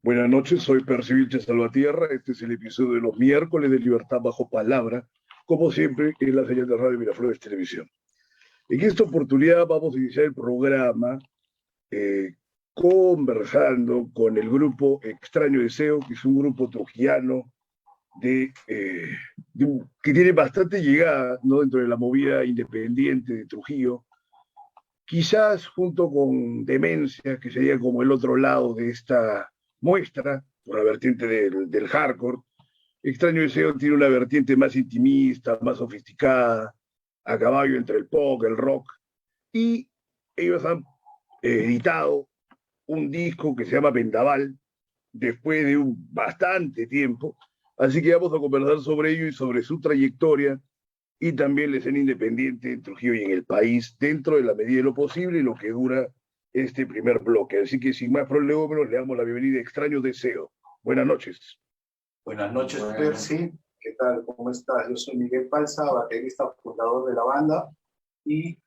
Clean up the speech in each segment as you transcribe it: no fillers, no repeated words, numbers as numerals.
Buenas noches, soy Percy Vilches Salvatierra. Este es el episodio de los miércoles de Libertad Bajo Palabra, como siempre en la señal de Radio Miraflores Televisión. En esta oportunidad vamos a iniciar el programa eh, conversando con el grupo Extraño Deseo, que es un grupo trujillano que tiene bastante llegada, ¿no?, dentro de la movida independiente de Trujillo, quizás junto con Demencia, que sería como el otro lado de esta muestra, por la vertiente del hardcore. Extraño Deseo tiene una vertiente más intimista, más sofisticada, a caballo entre el pop, el rock, y ellos han editado un disco que se llama Vendaval, después de un bastante tiempo, así que vamos a conversar sobre ello y sobre su trayectoria, y también la escena independiente en Trujillo y en el país, dentro de la medida de lo posible y lo que dura este primer bloque. Así que sin más prolegómenos, le damos la bienvenida a Extraño Deseo. Buenas noches. Buenas noches, Percy. ¿Qué tal? ¿Cómo estás? Yo soy Miguel Palza, baterista fundador de la banda. Y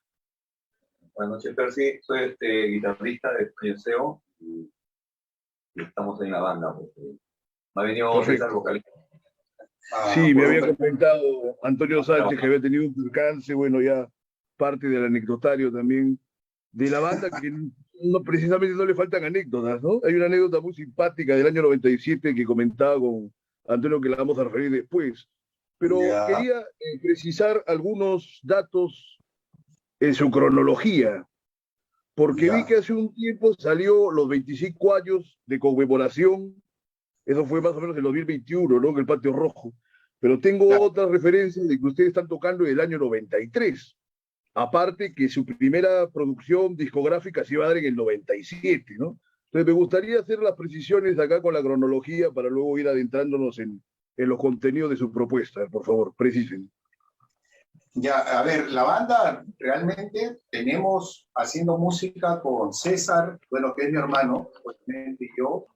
buenas noches, Percy. Soy guitarrista de Extraño Deseo y estamos en la banda. Me ha venido César, vocalista. Sí, me había comentado Antonio Sánchez que había tenido un percance, bueno, ya parte del anecdotario también de la banda, que no, precisamente no le faltan anécdotas, ¿no? Hay una anécdota muy simpática del año 97 que comentaba con Antonio, que la vamos a referir después, pero quería precisar algunos datos en su cronología, porque vi que hace un tiempo salió los 25 años de conmemoración. Eso fue más o menos en 2021, ¿no?, en el Patio Rojo. Pero tengo otras referencias de que ustedes están tocando en el año 93. Aparte que su primera producción discográfica se iba a dar en el 97, ¿no? Entonces me gustaría hacer las precisiones acá con la cronología para luego ir adentrándonos en los contenidos de su propuesta. Por favor, precisen. Ya, a ver, la banda realmente tenemos haciendo música con César, bueno, que es mi hermano, obviamente, y yo,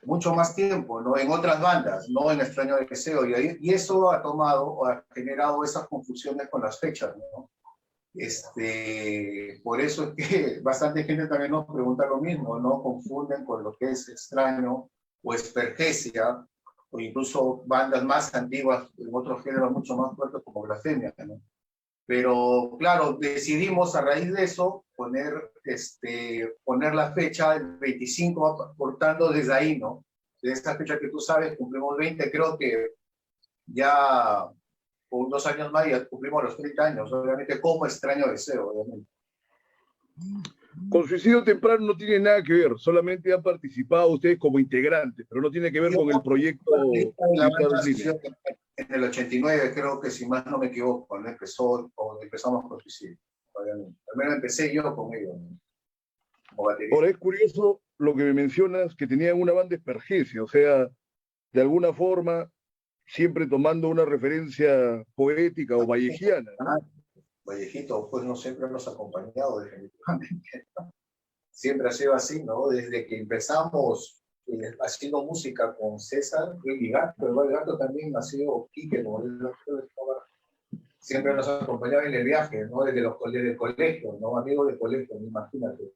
mucho más tiempo, ¿no? En otras bandas, no en Extraño Deseo, y eso ha tomado o ha generado esas confusiones con las fechas, ¿no? Por eso es que bastante gente también nos pregunta lo mismo, ¿no? Confunden con lo que es Extraño o Espergesia, o incluso bandas más antiguas en otros géneros mucho más fuertes como Blasfemia, ¿no? Pero claro, decidimos a raíz de eso poner la fecha del 25, cortando desde ahí, ¿no? De esta fecha que tú sabes, cumplimos 20, creo que ya por 2 años más ya cumplimos los 30 años, obviamente como Extraño Deseo, obviamente. Con Suicidio Temprano no tiene nada que ver, solamente han participado ustedes como integrantes, pero no tiene que ver con el proyecto. En el 89, creo que si más no me equivoco, ¿no? Empezamos con Suicidio, obviamente. Primero empecé yo con ellos, ¿no?, como baterista. Ahora es curioso lo que me mencionas, que tenían una banda Espergesia, o sea, de alguna forma, siempre tomando una referencia poética o vallejiana, ¿no? Vallejito, pues no siempre nos ha acompañado, definitivamente, ¿no? Siempre ha sido así, ¿no? Desde que empezamos haciendo música con César, el Gato también ha sido Quique, ¿no? Siempre nos ha acompañado en el viaje, ¿no? Desde el colegio, ¿no? Amigos de colegio, imagínate.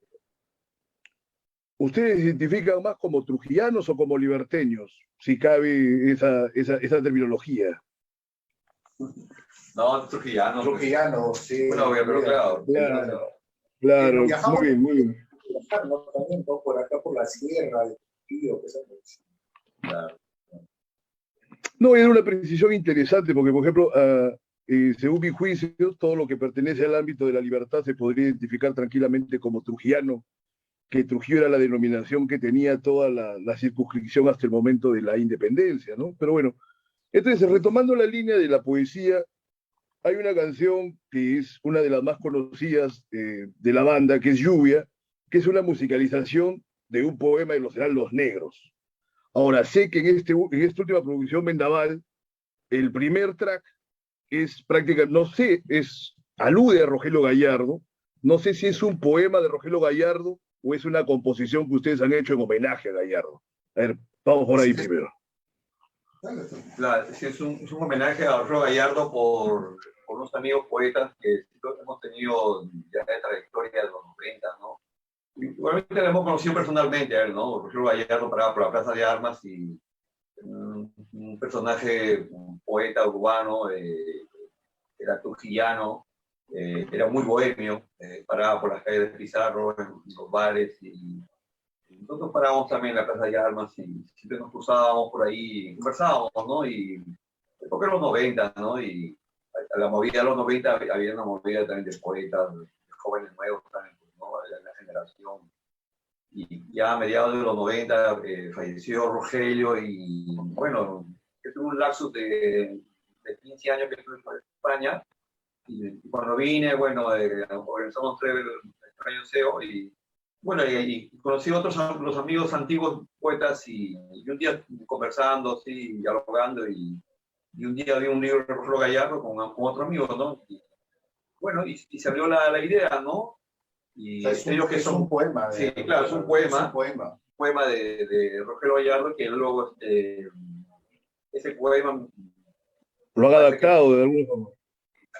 ¿Ustedes se identifican más como trujillanos o como liberteños, si cabe esa terminología? No, trujillano. Trujillano, sí. Bueno, pero claro. Claro, muy bien, muy bien. ¿No? También, ¿no? Por acá, por la sierra, el río, que se Claro. No, era una precisión interesante, porque, por ejemplo, según mi juicio, todo lo que pertenece al ámbito de la libertad se podría identificar tranquilamente como trujillano, que Trujillo era la denominación que tenía toda la circunscripción hasta el momento de la independencia, ¿no? Pero bueno, entonces, retomando la línea de la poesía, hay una canción que es una de las más conocidas de la banda, que es Lluvia, que es una musicalización de un poema de los Serán los Negros. Ahora, sé que en esta última producción, Vendaval, el primer track es prácticamente, no sé, alude a Rogelio Gallardo. No sé si es un poema de Rogelio Gallardo o es una composición que ustedes han hecho en homenaje a Gallardo. A ver, vamos por ahí primero. Sí, es un homenaje a Rogelio Gallardo por unos amigos poetas que hemos tenido ya de trayectoria de los 90, ¿no? Igualmente lo hemos conocido personalmente a él, ¿no? Rogelio Gallardo paraba por la Plaza de Armas y un personaje, un poeta urbano, era trujillano, era muy bohemio, paraba por las calles de Pizarro, en los bares, y nosotros parábamos también en la Plaza de Armas y siempre nos cruzábamos por ahí, conversábamos, ¿no? Y porque en los 90, ¿no? Y a la movida de los 90 había una movida también de poetas, de jóvenes nuevos también, pues, ¿no? De la generación. Y ya a mediados de los 90 falleció Rogelio y bueno, yo tuve un lapsus de 15 años que estuve en España y cuando vine, bueno, organizamos el extraño SEO y bueno, y conocí otros los amigos antiguos poetas y un día conversando, así, dialogando y un día vi un libro de Rogelio Gallardo con otro amigo, ¿no? Y, bueno, y se abrió la idea, ¿no? Y O sea, ellos que son un poema. Sí, claro, es un poema. Es un poema. Un poema de Rogelio Gallardo que luego ese poema Lo han adaptado de alguna forma.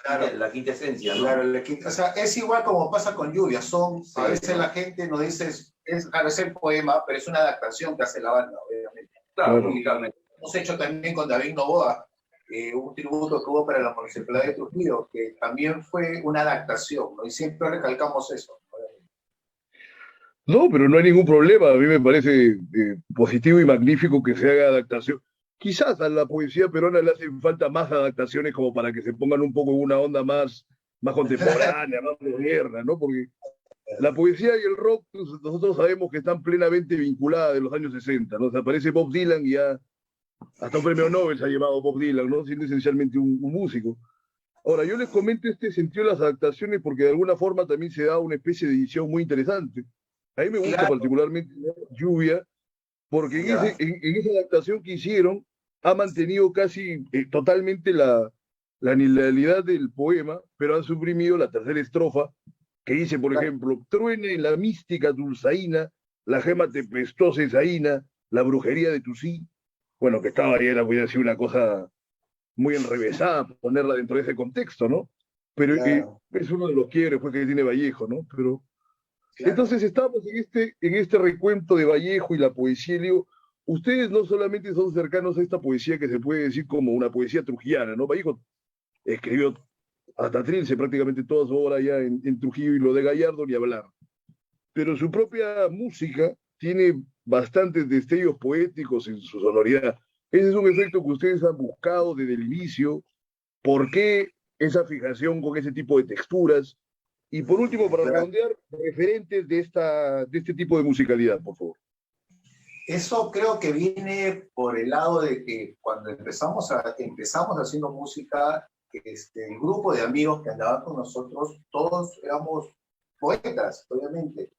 claro, la quinta esencia, ¿no? Claro, o sea, es igual como pasa con Lluvia. Sí, a veces la gente nos dice, claro, es el poema, pero es una adaptación que hace la banda, obviamente. Claro, Claro. musicalmente. Hemos hecho también con David Novoa un tributo que hubo para la Municipalidad de Trujillo, que también fue una adaptación, ¿no? Y siempre recalcamos eso. No, pero no hay ningún problema. A mí me parece positivo y magnífico que se haga adaptación. Quizás a la poesía peruana le hacen falta más adaptaciones como para que se pongan un poco en una onda más contemporánea, más moderna, ¿no? Porque la poesía y el rock, pues, nosotros sabemos que están plenamente vinculadas de los años 60, ¿no? O sea, aparece Bob Dylan y ya hasta un premio Nobel se ha llevado Bob Dylan, ¿no? Siendo esencialmente un músico. Ahora, yo les comento este sentido de las adaptaciones porque de alguna forma también se da una especie de edición muy interesante. A mí me gusta Claro. particularmente, ¿no?, Lluvia, porque Ya. en esa adaptación que hicieron ha mantenido casi totalmente la linealidad del poema, pero han suprimido la tercera estrofa, que dice, por Claro. ejemplo, truene la mística dulzaína, la gema tempestuosa esaína, la brujería de tu sí. Bueno, que estaba ahí, era, voy a decir, una cosa muy enrevesada ponerla dentro de ese contexto, ¿no? Pero Claro. es uno de los quiebres pues, que tiene Vallejo, ¿no? Pero Claro. entonces estamos en este recuento de Vallejo y la poesía. Y digo, ustedes no solamente son cercanos a esta poesía que se puede decir como una poesía trujillana, ¿no? Vallejo escribió hasta Trilce prácticamente toda su obra allá en Trujillo y lo de Gallardo ni hablar. Pero su propia música tiene bastantes destellos poéticos en su sonoridad. Ese es un efecto que ustedes han buscado desde el inicio. ¿Por qué esa fijación con ese tipo de texturas? Y por último, para Claro. redondear, referentes de este tipo de musicalidad, por favor. Eso creo que viene por el lado de que cuando empezamos haciendo música, el grupo de amigos que andaban con nosotros, todos éramos poetas, obviamente.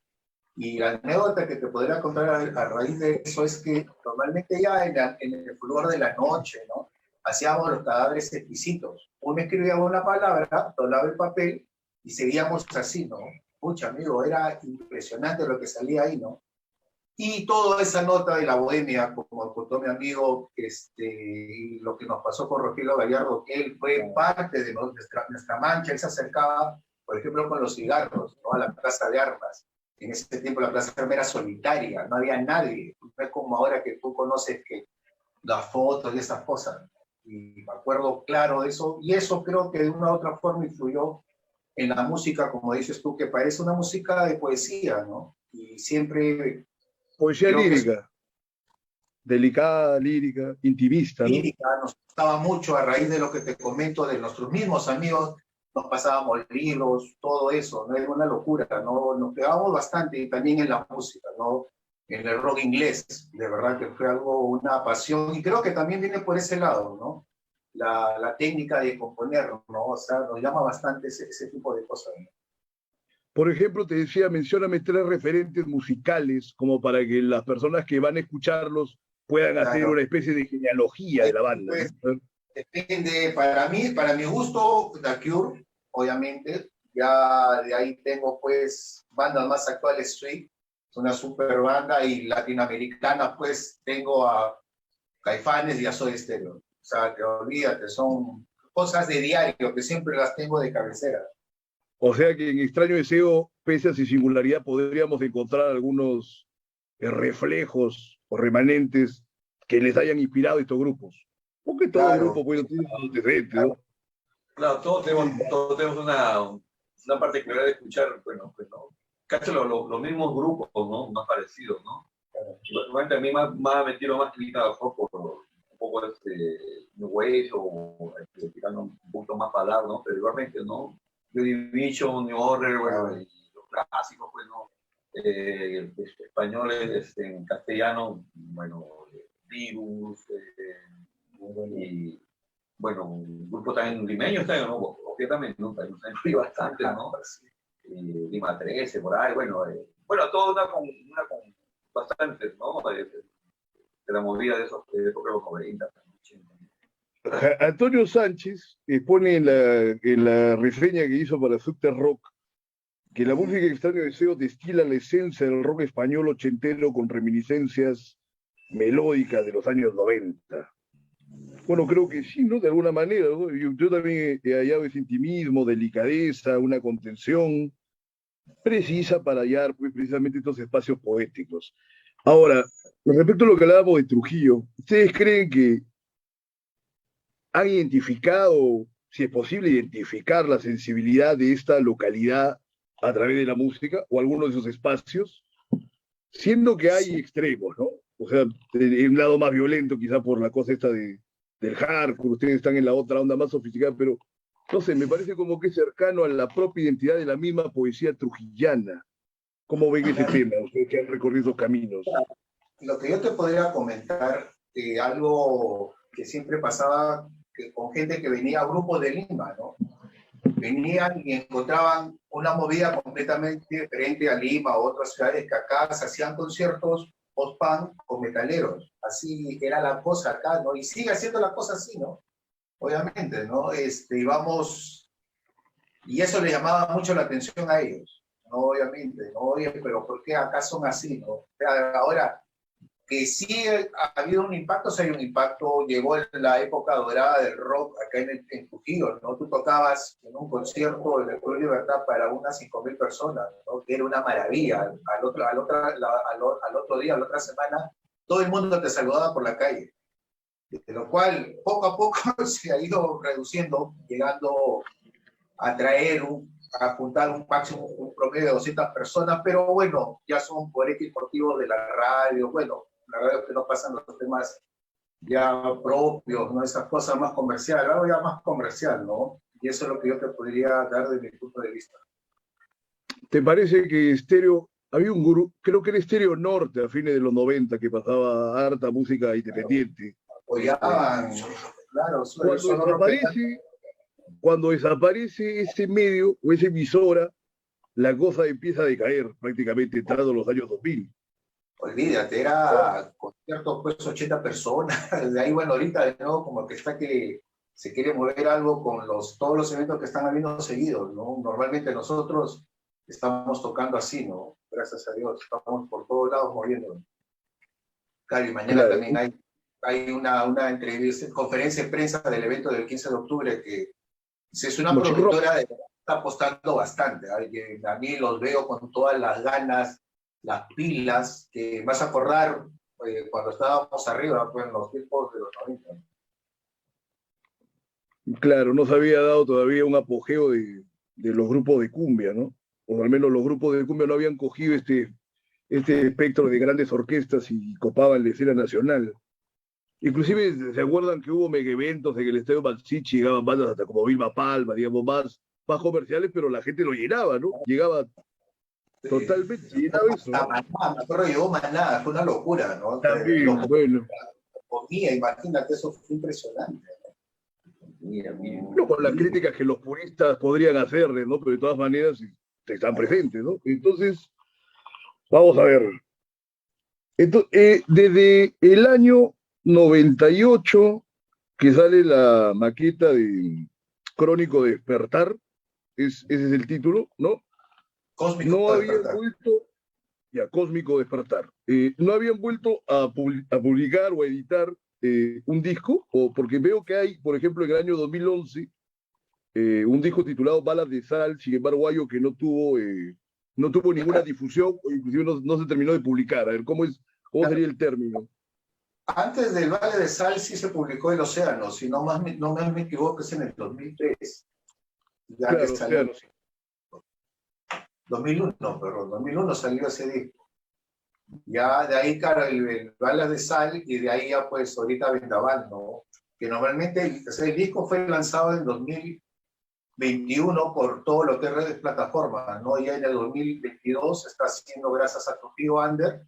Y la anécdota que te podría contar a raíz de eso es que normalmente ya en el fulgor de la noche, ¿no? Hacíamos los cadáveres exquisitos. Uno escribía una palabra, doblaba el papel y seguíamos así, ¿no? Pucha, amigo, era impresionante lo que salía ahí, ¿no? Y toda esa nota de la bohemia, como contó mi amigo, y lo que nos pasó con Rogelio Gallardo, que él fue parte de nuestra mancha, él se acercaba, por ejemplo, con los cigarros, ¿no?, a la Plaza de Armas. En ese tiempo la Plaza de Armas era solitaria, no había nadie. No es como ahora que tú conoces que las fotos y esas cosas. Y me acuerdo claro de eso, y eso creo que de una u otra forma influyó en la música, como dices tú, que parece una música de poesía, ¿no? Y siempre Poesía creo que es lírica, delicada, lírica, intimista, ¿no? lírica, nos gustaba mucho a raíz de lo que te comento de nuestros mismos amigos, nos pasábamos libros, todo eso, ¿no? Era una locura, ¿no? Nos pegábamos bastante y también en la música, ¿no? En el rock inglés, de verdad que fue algo, una pasión, y creo que también viene por ese lado, ¿no? La técnica de componer, ¿no? O sea, nos llama bastante ese tipo de cosas, ¿no? Por ejemplo, te decía, mencióname 3 referentes musicales como para que las personas que van a escucharlos puedan hacer Claro. una especie de genealogía de la banda, Pues, ¿no? depende, para mi gusto, The Cure, obviamente, ya de ahí tengo pues bandas más actuales, Street, es una super banda, y latinoamericana pues tengo a Caifanes y a Soda Stereo. O sea, que olvídate, son cosas de diario que siempre las tengo de cabecera. O sea que en Extraño Deseo, pese a su singularidad, podríamos encontrar algunos reflejos o remanentes que les hayan inspirado a estos grupos. Porque todo Claro, grupo puede tener antecedentes, ¿no? Claro, todos tenemos una particularidad de escuchar, bueno, pues, ¿no? Casi los mismos grupos, ¿no? Más parecidos, ¿no? Igualmente a mí me ha metido más crítica por un poco New Wave o tirando un poquito más para hablar, ¿no? Pero igualmente, ¿no? Joy Division, New Order, bueno, y los clásicos, pues, ¿no? Españoles, en castellano, bueno, Virus, y bueno, un grupo también limeño, ¿no? Obviamente, ¿no? También hay bastante, ¿no? Lima 13, por ahí, bueno, toda una con bastantes, ¿no? De la movida de esos, de los 90, 80. Antonio Sánchez pone en la reseña que hizo para Subter Rock que la música Extraño Deseo destila la esencia del rock español ochentero con reminiscencias melódicas de los años 90. Bueno, creo que sí, ¿no? De alguna manera, ¿no? Yo también he hallado ese intimismo, delicadeza, una contención precisa para hallar pues, precisamente estos espacios poéticos. Ahora, respecto a lo que hablábamos de Trujillo, ¿ustedes creen que han identificado, si es posible, identificar la sensibilidad de esta localidad a través de la música o algunos de esos espacios? Siendo que hay extremos, ¿no? O sea, un lado más violento, quizá por la cosa esta del hardcore, ustedes están en la otra onda más sofisticada, pero no sé, me parece como que es cercano a la propia identidad de la misma poesía trujillana. ¿Cómo ven ese tema, ustedes que han recorrido esos caminos? lo que yo te podría comentar, algo que siempre pasaba con gente que venía a grupos de Lima, ¿no? Venían y encontraban una movida completamente diferente a Lima o otras ciudades que acá se hacían conciertos post-punk con metaleros. Así era la cosa acá, ¿no? Y sigue siendo la cosa así, ¿no? Obviamente, ¿no? Y eso le llamaba mucho la atención a ellos, ¿no? Obviamente, ¿no? Oye, pero ¿por qué acá son así, ¿no? O sea, ahora, que sí ha habido un impacto, sí hay un impacto, llegó la época dorada del rock acá en Trujillo, ¿no? Tú tocabas en un concierto en el Club Libertad para unas 5.000 personas, ¿no? Que era una maravilla. Al otro día, a la otra semana, todo el mundo te saludaba por la calle. De lo cual, poco a poco se ha ido reduciendo, llegando a a juntar un máximo, un promedio de 200 personas, pero bueno, ya son por X motivos de la radio, bueno, la radio que no pasan los temas ya propios, ¿no? Esas cosas más comerciales, algo ya más comercial, ¿no? Y eso es lo que yo te podría dar de mi punto de vista. ¿Te parece que Estéreo, había un gurú, creo que era Estéreo Norte a fines de los 90 que pasaba harta música independiente? Apoyaban, claro, Cuando desaparece, cuando desaparece ese medio o esa emisora, la cosa empieza a decaer prácticamente entrando los años 2000. Olvídate, era conciertos pues 80 personas, de ahí bueno, ahorita de nuevo como que está que se quiere mover algo con todos los eventos que están habiendo seguidos, ¿no? Normalmente nosotros estamos tocando así, ¿no? Gracias a Dios, estamos por todos lados moviéndonos. Claro, y mañana Claro. también hay una entrevista, conferencia de prensa del evento del 15 de octubre que es una Los rock. productora que está apostando bastante. A mí los veo con todas las ganas, las pilas, que vas a acordar cuando estábamos arriba, pues en los tiempos de los 90. Claro, no se había dado todavía un apogeo de los grupos de cumbia, ¿no? O al menos los grupos de cumbia no habían cogido este espectro de grandes orquestas y copaban la escena nacional. Inclusive, ¿se acuerdan que hubo mega eventos en el Estadio Maxichi, llegaban bandas hasta como Vilma Palma, digamos, más comerciales, pero la gente lo llenaba, ¿no? Llegaba totalmente, llenaba eso, ¿no? Maná, me acuerdo, llegó Maná, fue una locura, ¿no? También, bueno. Comía, imagínate, eso fue impresionante. Mira. No con las críticas que los puristas podrían hacerle, ¿no? Pero de todas maneras están presentes, ¿no? Entonces, vamos a ver. Desde el año 98 que sale la maqueta de Crónico Despertar, ese es el título, ¿no? Cósmico No habían Despertar. vuelto, ya, Cósmico Despertar, no habían vuelto a publicar o a editar un disco, o porque veo que hay, por ejemplo, en el año 2011, un disco titulado Balas de Sal, sin embargo, algo que no tuvo ninguna difusión, o inclusive no se terminó de publicar. A ver, ¿cómo sería el término? Antes del Valle de Sal sí se publicó El Océano, si no, no me equivoco, es en el 2003. Ya que Claro, salió, Océano. 2001, perdón, 2001 salió ese disco. Ya de ahí, claro, el Balas de Sal, y de ahí ya pues ahorita Vendaval, ¿no? Que normalmente el disco fue lanzado en 2021 por todo lo que es redes plataformas, ¿no? Ya en el 2022 se está haciendo, gracias a Trujillo Under,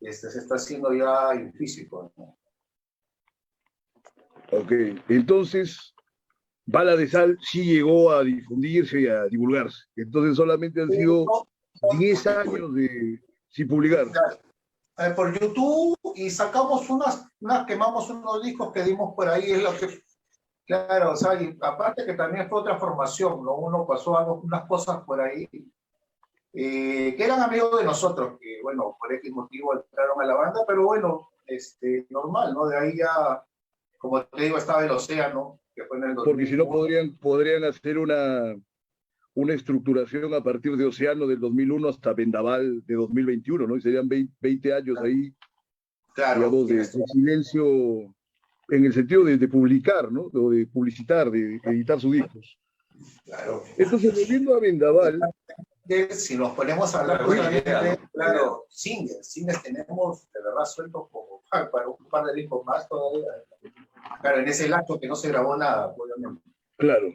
se está haciendo ya en físico, ¿no? Ok, entonces, Bala de Sal sí llegó a difundirse y a divulgarse. Entonces solamente han sido 10 años sin publicar. Por YouTube, y sacamos quemamos unos discos que dimos por ahí, es lo que, claro, o sea, y aparte que también fue otra formación, ¿no? Uno pasó unas cosas por ahí, que eran amigos de nosotros, que bueno, por X motivo entraron a la banda, pero bueno, normal, ¿no? De ahí ya, como te digo, estaba El Océano, que fue en el 2001. Porque si no podrían hacer una estructuración a partir de Océano del 2001 hasta Vendaval de 2021, ¿no? Y serían 20 años ahí, claro, digamos, de silencio en el sentido de publicar, ¿no? O de publicitar, de editar sus discos. Claro. Entonces, volviendo a Vendaval. Si nos ponemos a hablar justamente, claro, singles tenemos de verdad sueltos como para un par de discos más todavía. Claro, en ese lapso que no se grabó nada, obviamente. Claro,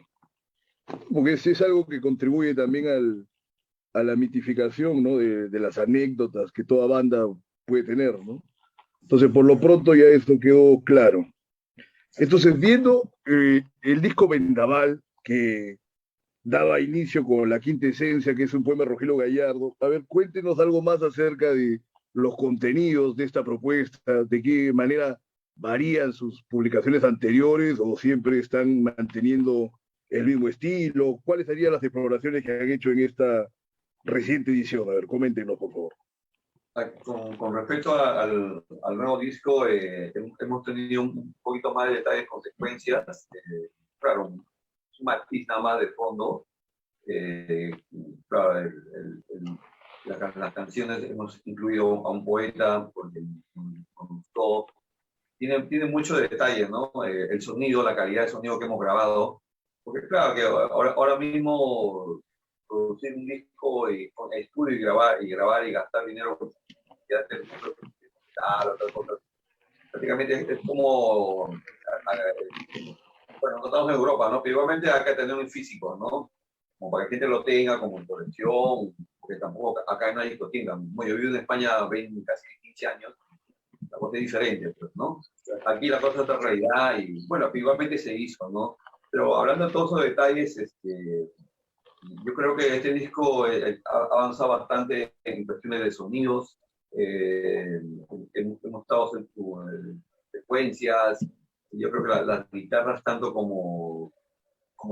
porque es algo que contribuye también a la mitificación, ¿no? de las anécdotas que toda banda puede tener, ¿no? Entonces, por lo pronto ya esto quedó claro. Entonces, viendo el disco Vendaval, que daba inicio con La Quinta Esencia, que es un poema de Rogelio Gallardo, a ver, cuéntenos algo más acerca de los contenidos de esta propuesta, de qué manera varían sus publicaciones anteriores o siempre están manteniendo el mismo estilo. ¿Cuáles serían las exploraciones que han hecho en esta reciente edición? A ver, coméntenos, por favor. Con respecto al nuevo disco, hemos tenido un poquito más de detalles, consecuencias. Claro, un matiz nada más de fondo. Claro, las canciones hemos incluido a un poeta porque nos gustó. Tiene mucho detalle, ¿no? El sonido, la calidad de sonido que hemos grabado. Porque claro que ahora mismo producir un disco y con estudio y grabar y gastar dinero y hacer otra cosa. Prácticamente es como, bueno, nosotros estamos en Europa, ¿no? Pero igualmente hay que tener un físico, ¿no? Como para que la gente lo tenga como colección, porque tampoco acá no hay discoteca. Bueno, yo vivo en España casi 15 años, la cosa es diferente, pues, ¿no? Aquí la cosa es otra realidad y, bueno, igualmente se hizo, ¿no? Pero hablando de todos esos detalles, yo creo que este disco ha avanzado bastante en cuestiones de sonidos, hemos estado en frecuencias, yo creo que las guitarras tanto como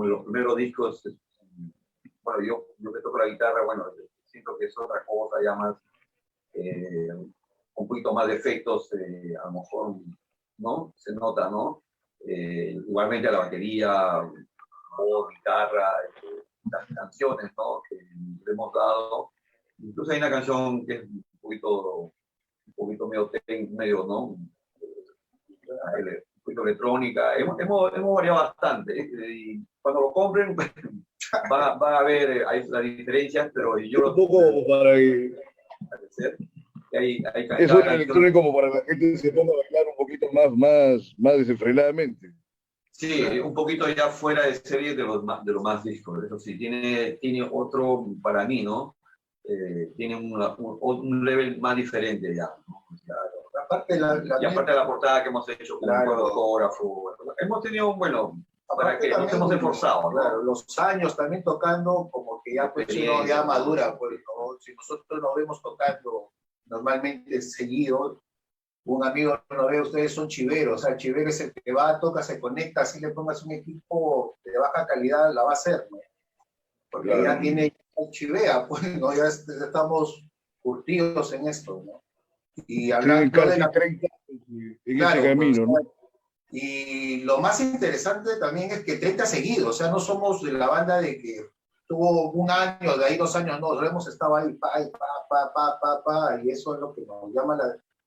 en los primeros discos, bueno, yo que toco la guitarra, bueno, siento que es otra cosa, ya más, un poquito más de efectos, a lo mejor, ¿no? Se nota, ¿no? Igualmente a la batería, voz, guitarra, las canciones, ¿no? Que le hemos dado. Incluso hay una canción que es un poquito medio, ¿no? Un poquito electrónica. Hemos variado bastante. Y cuando lo compren, van a ver las diferencias, pero yo un poco para que... Eso es electrónico como para que la gente se ponga a bailar un poquito más desenfrenadamente. Sí, un poquito ya fuera de serie de los más discos. Eso sí, tiene otro, para mí, ¿no? Tiene un level más diferente ya, ¿no? Aparte de la portada que hemos hecho con un fotógrafo, hemos tenido, bueno, para que nos hemos esforzado, ¿no? Claro, los años también tocando, como que ya pues uno ya madura, pues, ¿no? Si nosotros nos vemos tocando normalmente seguido, un amigo no ve, ustedes son chiveros, o sea, chivero es el que va, toca, se conecta, así le pongas un equipo de baja calidad, la va a hacer, ¿no? Porque claro, ya tiene chivea, pues, ¿no? Ya estamos curtidos en esto, ¿no? Y hablando casi 30 en ese camino, ¿no? Y lo más interesante también es que 30 seguidos, o sea, no somos de la banda de que tuvo un año, de ahí 2 años, no, hemos estado ahí, y eso es lo que nos llama,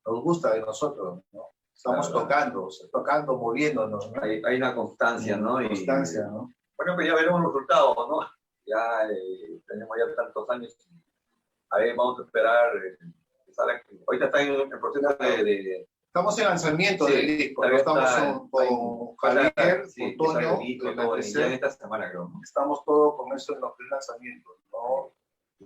nos gusta de nosotros, ¿no? Estamos tocando, tocando, moviéndonos, ¿no? Hay una constancia, ¿no? Constancia, ¿no? Bueno, pues ya veremos los resultados, ¿no? Ya tenemos ya tantos años. A ver, vamos a esperar que salga. Ahorita está en el proceso de Estamos en lanzamiento del disco, ¿no? Estamos con Javier, con Toño, ya en esta semana, creo. Estamos todos con eso en los lanzamientos, ¿no?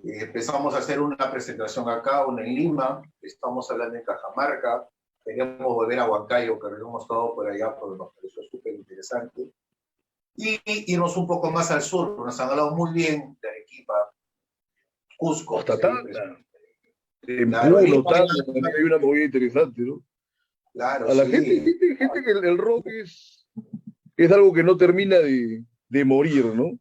Empezamos a hacer una presentación acá, una en Lima, estamos hablando en Cajamarca, queríamos volver a Huancayo, que lo hemos estado por allá porque nos pareció súper interesante. Y irnos un poco más al sur, nos han hablado muy bien de Arequipa, Cusco. Hasta Tacna. En Puno, Tacna, también hay una movida interesante, ¿no? Claro, a la gente que el rock es algo que no termina de morir, ¿no?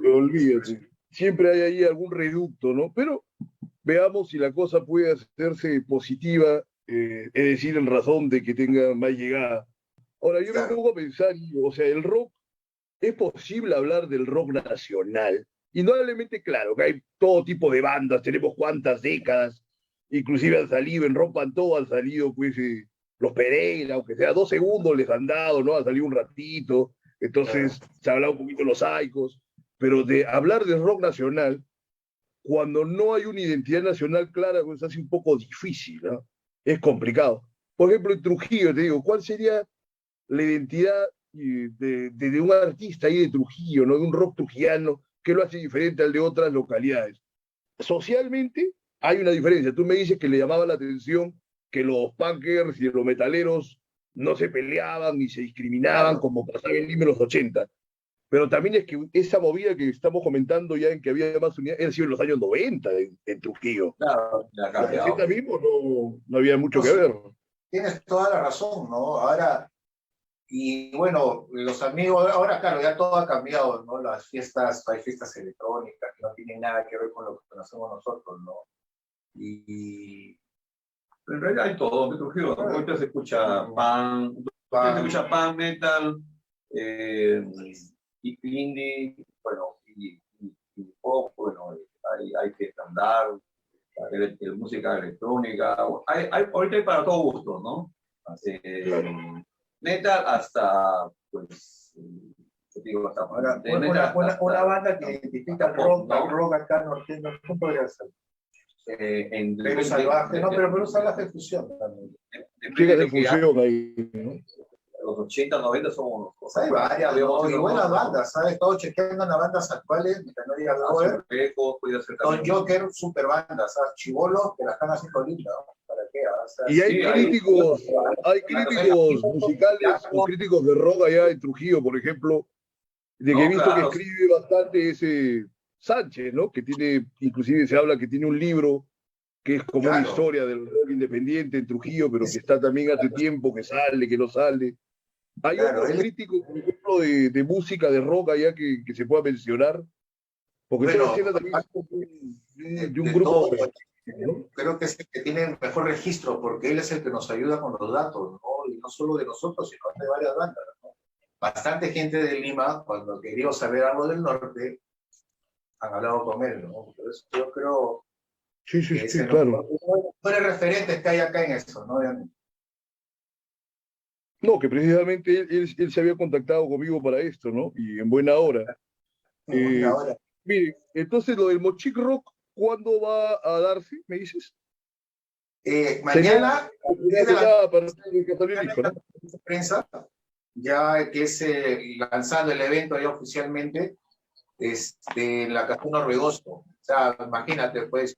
Olvídate. Siempre hay ahí algún reducto, ¿no? Pero veamos si la cosa puede hacerse positiva, es decir, en razón de que tenga más llegada. Ahora, yo me pongo a pensar, o sea, el rock, es posible hablar del rock nacional. Indudablemente, claro, que hay todo tipo de bandas, tenemos cuántas décadas, inclusive han salido, en Rompan Todo han salido, pues, los Pereira, aunque sea 2 segundos les han dado, ¿no? Ha salido un ratito, entonces se ha hablado un poquito de los Saicos, pero de hablar de rock nacional, cuando no hay una identidad nacional clara, pues hace un poco difícil, ¿no? Es complicado. Por ejemplo, en Trujillo, te digo, ¿cuál sería la identidad de un artista ahí de Trujillo, ¿no? De un rock trujillano, que lo hace diferente al de otras localidades? Socialmente hay una diferencia. Tú me dices que le llamaba la atención que los punkers y los metaleros no se peleaban ni se discriminaban como pasaba en Lima en los 80. Pero también es que esa movida que estamos comentando ya en que había más unidad, era sido en los años 90 en Trujillo. Claro, la caseta mismo no había mucho que ver. Tienes toda la razón, ¿no? Ahora, y bueno, los amigos, ahora claro, ya todo ha cambiado, ¿no? Las fiestas, hay fiestas electrónicas que no tienen nada que ver con lo que conocemos nosotros, ¿no? Pero en realidad hay todo, en Trujillo, ¿no? Ahorita se escucha punk, metal, indie, bueno, y pop, bueno, hay que andar, música electrónica, ahorita hay para todo gusto, ¿no? Metal hasta, pues, digo, hasta ahora, una banda que identifica el rock, ¿no? Rock acá norteño, ¿cómo podría ser? Perú Salvaje, no, pero Perú Salvaje es fusión también. Tiene fusión ahí, ¿no? Los 80, 90 somos... Hay varias, ¿no? Y buenas bandas, ¿sabes? Todo chequeando las bandas actuales, que no diga Lover. Don Joker, super bandas, ¿sabes? Chibolos, que la están haciendo linda, ¿no? ¿Para qué? O sea, y hay críticos musicales o críticos de rock allá en Trujillo, por ejemplo, de que he visto que escribe bastante ese Sánchez, ¿no? Que tiene, inclusive se habla que tiene un libro que es como una historia del rock independiente en Trujillo, pero que está también hace tiempo, que sale, que no sale. ¿Hay otros críticos, por ejemplo, de música, de rock allá que se pueda mencionar? Porque bueno, también de un grupo... ¿no? Creo que es el que tiene mejor registro, porque él es el que nos ayuda con los datos, ¿no? Y no solo de nosotros, sino de varias bandas, ¿no? Bastante gente de Lima, cuando quería saber algo del norte, han hablado con él, ¿no? Entonces, yo creo... Sí, claro. Buenos referentes que hay acá en eso, ¿no? No, que precisamente él se había contactado conmigo para esto, ¿no? Y en buena hora. Miren, entonces lo del Mochic Rock, ¿cuándo va a darse, me dices? Mañana, ¿no? Prensa, ya que es lanzando el evento ya oficialmente, en la Casuna Ruidoso. O sea, imagínate, pues,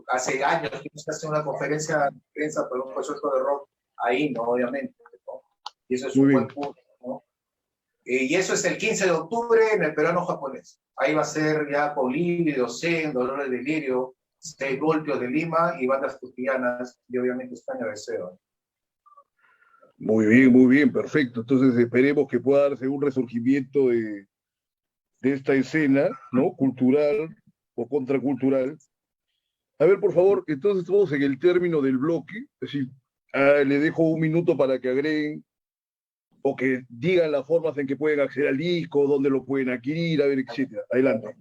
hace años que se hace una conferencia de prensa por un concierto de rock ahí, ¿no? Obviamente, ¿no? Y eso es un buen punto, ¿no? Y eso es el 15 de octubre en el peruano japonés. Ahí va a ser ya con Lívido, Zen, Dolores de Delirio, 6 Golpeos de Lima y bandas trujillanas y obviamente España Deseo. Muy bien, perfecto. Entonces esperemos que pueda darse un resurgimiento de esta escena, ¿no? Cultural o contracultural. A ver, por favor, entonces estamos en el término del bloque, es decir, Le dejo un minuto para que agreguen o que digan las formas en que pueden acceder al disco, dónde lo pueden adquirir, a ver, etcétera. Adelante.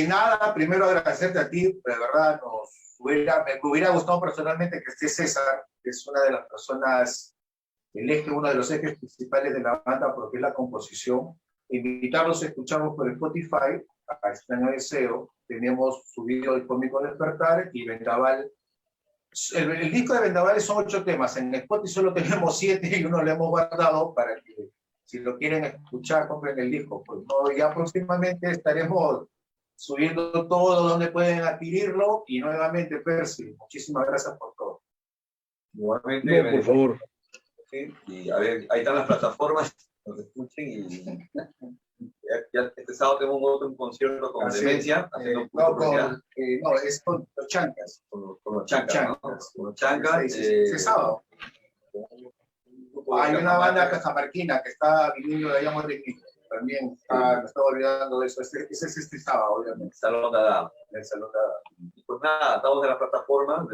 Nada, primero agradecerte a ti, de verdad, me hubiera gustado personalmente que esté César, que es una de las personas, uno de los ejes principales de la banda, porque es la composición. Invitarlos a escucharnos por Spotify, a Extraño Deseo, tenemos subido el cómico Despertar y Vendaval. El disco de Vendaval son 8 temas, en Spotify solo tenemos 7 y uno lo hemos guardado para que, si lo quieren escuchar, compren el disco. Pues no, ya próximamente estaremos subiendo todo donde pueden adquirirlo. Y nuevamente, Percy, muchísimas gracias por todo. Igualmente, No, por favor. Sí, y a ver, ahí están las plataformas, nos escuchen y ya este sábado tenemos un concierto con Demencia, es con los Chancas. Con los Chancas, ¿no? Con los Chancas. Este sábado. Hay una banda cajamarquina que está viniendo de allá muy riquito. También me estaba olvidando de eso. Ese es este sábado, obviamente. Salón Dada. El Salón Dada. Pues nada, estamos en las plataformas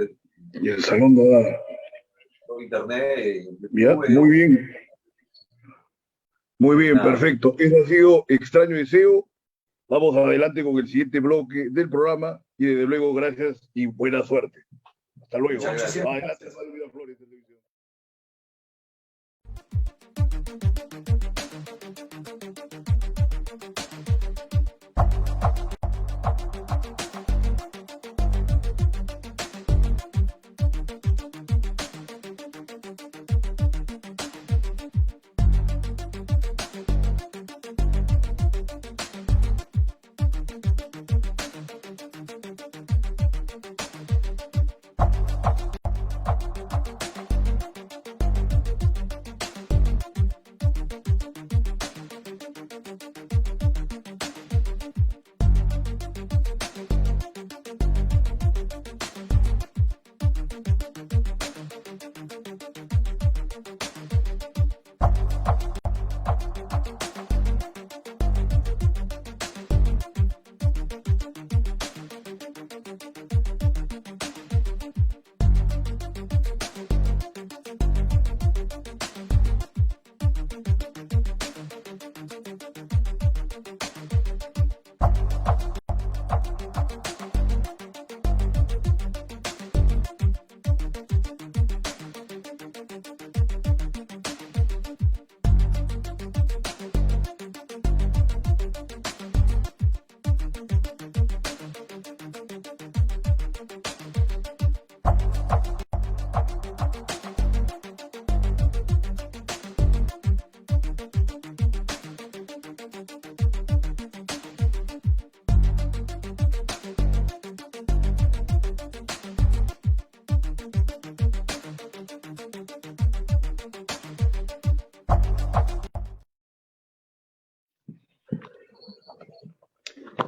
Y el Salón Dada. Internet. Ya, muy bien. Muy bien, perfecto. Eso ha sido Extraño Deseo. Vamos adelante con el siguiente bloque del programa y desde luego gracias y buena suerte. Hasta luego. Adelante, Radio Miraflores Televisión.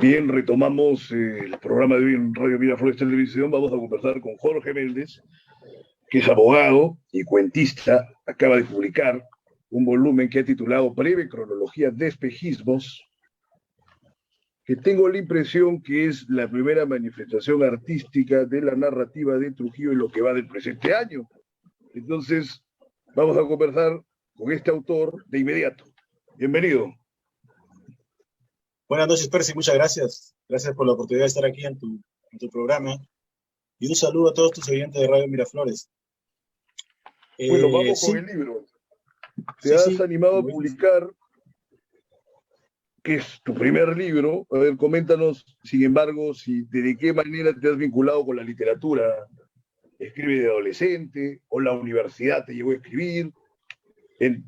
Bien, retomamos el programa de hoy en Radio Miraflores Televisión. Vamos a conversar con Jorge Méndez, que es abogado y cuentista. Acaba de publicar un volumen que ha titulado Breve cronología de espejismos, que tengo la impresión que es la primera manifestación artística de la narrativa de Trujillo en lo que va del presente año. Entonces, vamos a conversar con este autor de inmediato. Bienvenido. Buenas noches, Percy, muchas gracias. Gracias por la oportunidad de estar aquí en tu programa. Y un saludo a todos tus oyentes de Radio Miraflores. Bueno, vamos con el libro. Te has animado a publicar, que es tu primer libro. A ver, coméntanos, sin embargo, de qué manera te has vinculado con la literatura. ¿Escribe de adolescente o la universidad te llevó a escribir?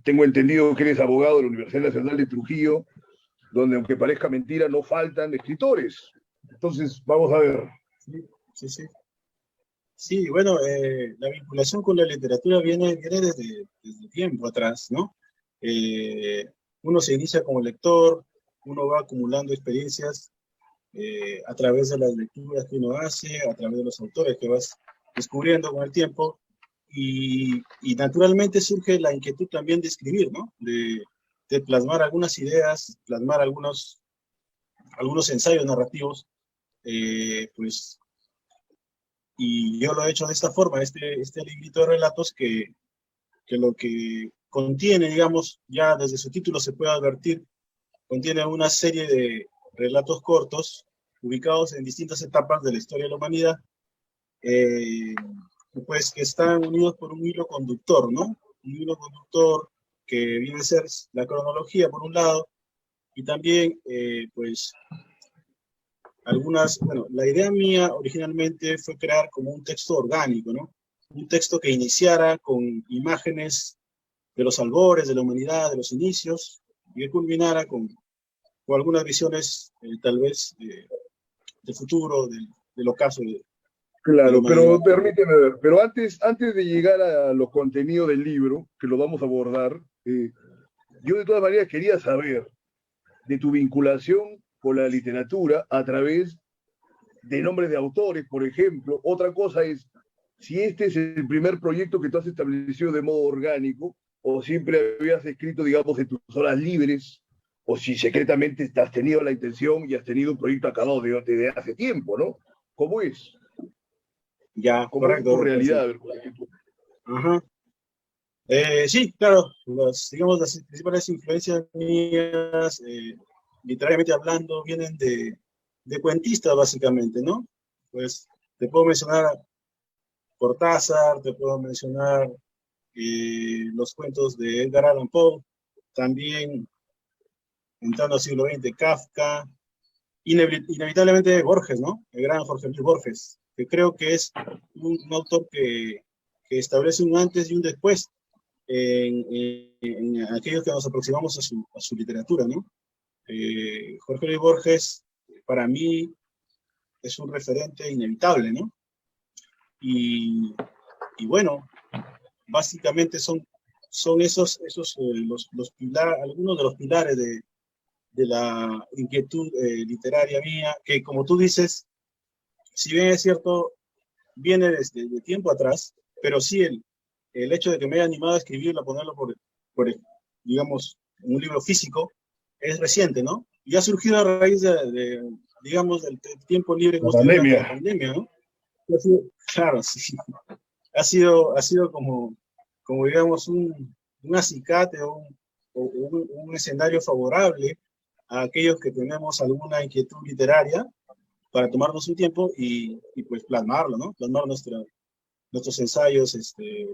Tengo entendido que eres abogado de la Universidad Nacional de Trujillo, donde, aunque parezca mentira, no faltan escritores. Entonces, vamos a ver. Sí. Sí, bueno, la vinculación con la literatura viene desde tiempo atrás, ¿no? Uno se inicia como lector, uno va acumulando experiencias a través de las lecturas que uno hace, a través de los autores que vas descubriendo con el tiempo, y naturalmente surge la inquietud también de escribir, ¿no? De plasmar algunas ideas, plasmar algunos ensayos narrativos, pues y yo lo he hecho de esta forma, este librito de relatos que lo que contiene, digamos, ya desde su título se puede advertir, contiene una serie de relatos cortos ubicados en distintas etapas de la historia de la humanidad, pues que están unidos por un hilo conductor, ¿no? Un hilo conductor que viene a ser la cronología por un lado, y también, pues, bueno, la idea mía originalmente fue crear como un texto orgánico, ¿no? Un texto que iniciara con imágenes de los albores de la humanidad, de los inicios, y que culminara con algunas visiones, tal vez, del futuro, del ocaso de la Claro, humanidad. pero permíteme ver, pero antes de llegar a los contenidos del libro, que lo vamos a abordar, yo de todas maneras quería saber de tu vinculación con la literatura a través de nombres de autores, por ejemplo. Otra cosa es si este es el primer proyecto que tú has establecido de modo orgánico, o siempre habías escrito, digamos, en tus horas libres, o si secretamente has tenido la intención y has tenido un proyecto acabado desde hace tiempo, ¿no? ¿Cómo es? Ya, ¿Cómo es tu correcto. realidad? Ajá. Sí, claro, digamos, las principales influencias mías, literariamente hablando, vienen de cuentistas, básicamente, ¿no? Pues te puedo mencionar Cortázar, te puedo mencionar los cuentos de Edgar Allan Poe, también entrando al siglo XX, Kafka, inevitablemente Borges, ¿no? El gran Jorge Luis Borges, que creo que es un autor que establece un antes y un después en aquellos que nos aproximamos a su literatura, ¿no? Jorge Luis Borges, para mí, es un referente inevitable, ¿no? Y bueno, básicamente son esos algunos de los pilares de la inquietud literaria mía, que como tú dices, si bien es cierto, viene desde de tiempo atrás, pero sí el hecho de que me haya animado a escribirlo, a ponerlo digamos, en un libro físico, es reciente, ¿no? Y ha surgido a raíz digamos, del tiempo libre que La hemos tenido durante la pandemia. pandemia, ¿no? Claro, sí. Ha sido como digamos, un acicate o un escenario favorable a aquellos que tenemos alguna inquietud literaria para tomarnos un tiempo y pues plasmarlo, ¿no? Plasmar nuestros ensayos de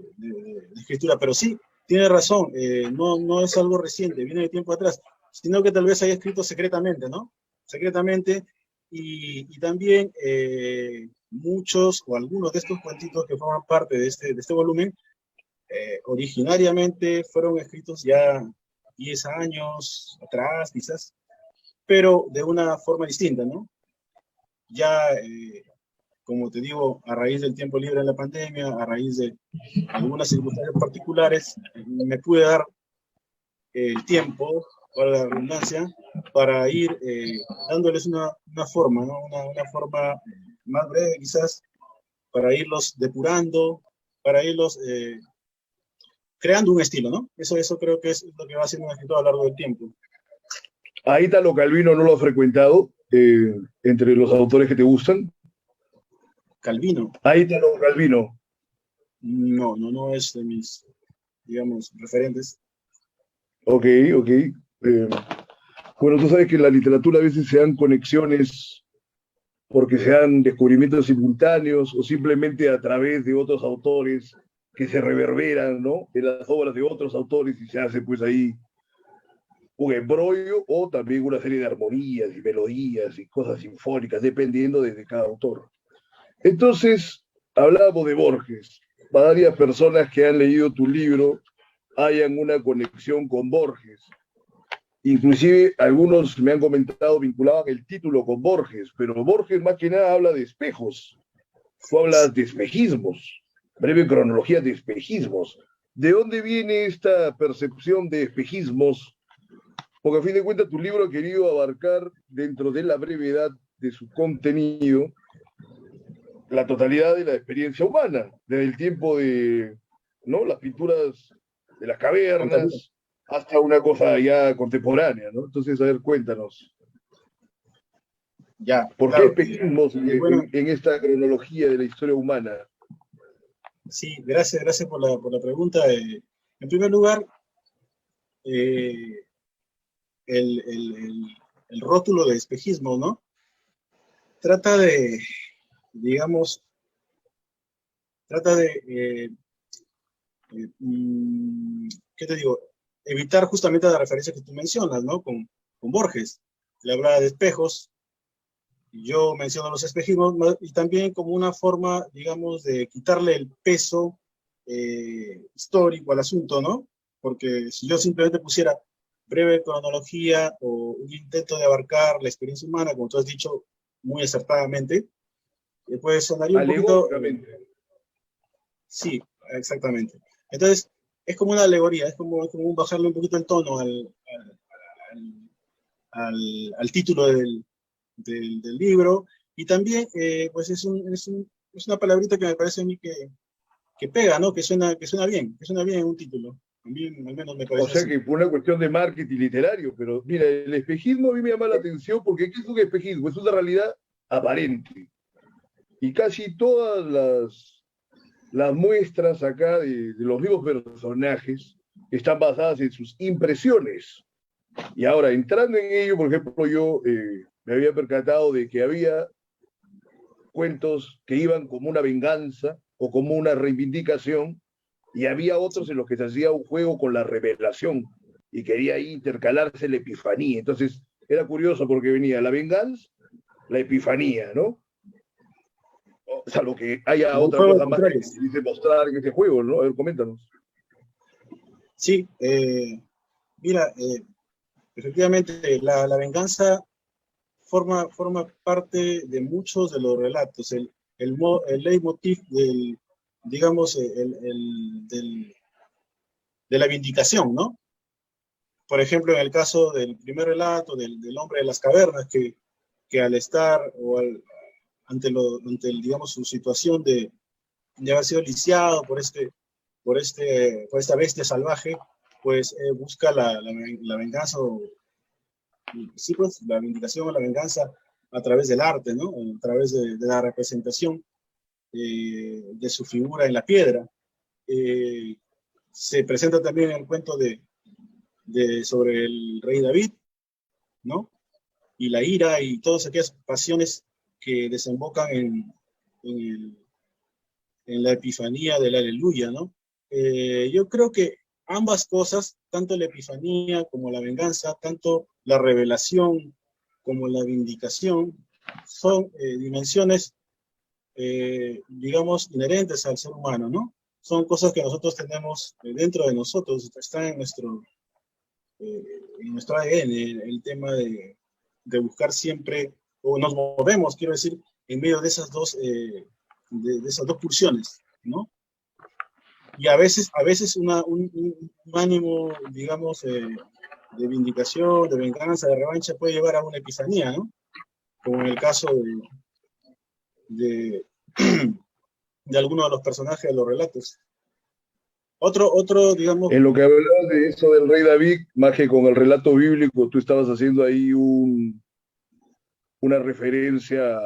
escritura. Pero sí, tiene razón, no es algo reciente, viene de tiempo atrás, sino que tal vez haya escrito secretamente, ¿no? Secretamente, y también muchos o algunos de estos cuentitos que forman parte de este volumen, originariamente fueron escritos ya 10 años atrás, quizás, pero de una forma distinta, ¿no? Ya, como te digo, a raíz del tiempo libre en la pandemia, a raíz de algunas circunstancias particulares, me pude dar el tiempo, para la redundancia, para ir dándoles una forma, ¿no? Una forma más breve quizás, para irlos depurando, para irlos creando un estilo, ¿no? Eso creo que es lo que va haciendo un escritor a lo largo del tiempo. ¿A Ítalo Calvino no lo has frecuentado entre los autores que te gustan? Calvino. A Ítalo Calvino. No es de mis, digamos, referentes. Ok. Bueno, tú sabes que en la literatura a veces se dan conexiones porque se dan descubrimientos simultáneos o simplemente a través de otros autores que se reverberan, ¿no? En las obras de otros autores y se hace pues ahí un embrollo o también una serie de armonías y melodías y cosas sinfónicas, dependiendo de cada autor. Entonces, hablábamos de Borges. Varias personas que han leído tu libro hayan una conexión con Borges. Inclusive algunos me han comentado, vinculaban el título con Borges, pero Borges más que nada habla de espejos. Tú hablas de espejismos, breve cronología de espejismos. ¿De dónde viene esta percepción de espejismos? Porque a fin de cuentas tu libro ha querido abarcar dentro de la brevedad de su contenido la totalidad de la experiencia humana, desde el tiempo de, ¿no?, las pinturas de las cavernas hasta una cosa ya contemporánea, ¿no? Entonces, a ver, cuéntanos. Ya, ¿Por claro. qué espejismos Bueno, en esta cronología de la historia humana? sí, gracias por la pregunta. En primer lugar, eh, el rótulo de espejismo, ¿no? Trata de, digamos, trata de, ¿qué te digo? Evitar justamente la referencia que tú mencionas, ¿no? Con Borges. Le hablaba de espejos, yo menciono los espejismos, y también como una forma, digamos, de quitarle el peso histórico al asunto, ¿no? Porque si yo simplemente pusiera breve cronología o un intento de abarcar la experiencia humana, como tú has dicho muy acertadamente, pues sonaría un poquito, Alegóricamente. sí, exactamente. Entonces, es como una alegoría, es como un bajarle un poquito el tono al, al título del libro, y también, pues es una palabrita que me parece a mí que pega, ¿no? Que suena bien en un título. A mí al menos me O parece sea así. que fue una cuestión de marketing literario, pero mira, el espejismo a mí me llama la atención porque ¿qué es un espejismo? Es una realidad aparente. Y casi todas las muestras acá de los vivos personajes están basadas en sus impresiones. Y ahora, entrando en ello, por ejemplo, yo me había percatado de que había cuentos que iban como una venganza o como una reivindicación, y había otros en los que se hacía un juego con la revelación y quería ahí intercalarse la epifanía. Entonces, era curioso porque venía la venganza, la epifanía, ¿no? O sea, lo que haya Como un otra juego de cosa más que contrarios. quise mostrar en este juego, ¿no? A ver, coméntanos. Sí, mira, efectivamente, la venganza forma parte de muchos de los relatos. El leitmotiv digamos, de la vindicación, ¿no? Por ejemplo, en el caso del primer relato del hombre de las cavernas, que al estar ante digamos, su situación de haber sido lisiado por esta bestia salvaje, pues busca la venganza, sí, pues, la vindicación o la venganza a través del arte, ¿no? A través de la representación de su figura en la piedra. Eh, Se presenta también el cuento sobre el rey David, ¿no? Y la ira y todas aquellas pasiones que desembocan en, el, en la epifanía del aleluya, ¿no? Yo creo que ambas cosas, tanto la epifanía como la venganza, tanto la revelación como la vindicación, son dimensiones, digamos, inherentes al ser humano, ¿no? Son cosas que nosotros tenemos dentro de nosotros, están en nuestro ADN, el tema de buscar siempre, o nos movemos, quiero decir, en medio de de esas dos pulsiones, ¿no? Y a veces un ánimo, digamos, de vindicación, de venganza, de revancha, puede llevar a una epifanía, ¿no? Como en el caso de, de algunos de los personajes de los relatos. Digamos, En lo que hablabas de eso del rey David, más que con el relato bíblico, tú estabas haciendo ahí una referencia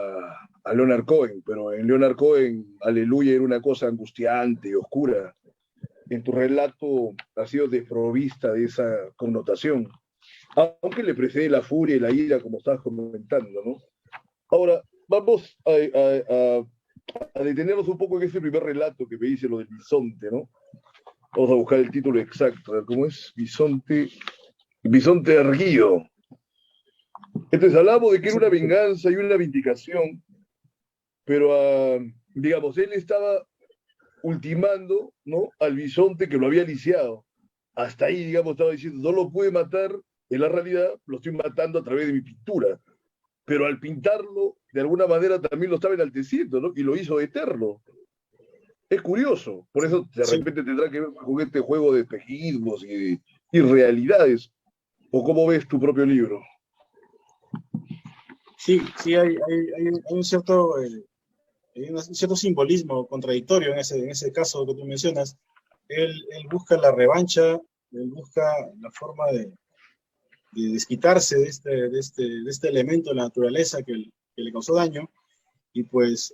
a Leonard Cohen, pero en Leonard Cohen, aleluya, era una cosa angustiante y oscura. En tu relato ha sido desprovista de esa connotación, aunque le precede la furia y la ira, como estabas comentando, ¿no? Ahora, vamos a detenernos un poco en ese primer relato que me dice lo del bisonte, ¿no? Vamos a buscar el título exacto, a ver cómo es, bisonte erguido. Entonces hablamos de que era una venganza y una vindicación, pero digamos, él estaba ultimando, ¿no?, al bisonte que lo había lisiado. Hasta ahí, digamos, estaba diciendo, no lo pude matar, en la realidad lo estoy matando a través de mi pintura. Pero al pintarlo, de alguna manera también lo estaba enalteciendo, ¿no? Y lo hizo eterno. Es curioso, por eso de sí, repente tendrá que ver con este juego de espejismos y realidades. ¿O cómo ves tu propio libro? sí hay un cierto simbolismo contradictorio en ese caso que tú mencionas. Él busca la revancha, él busca la forma de desquitarse de este elemento de la naturaleza que le causó daño, y pues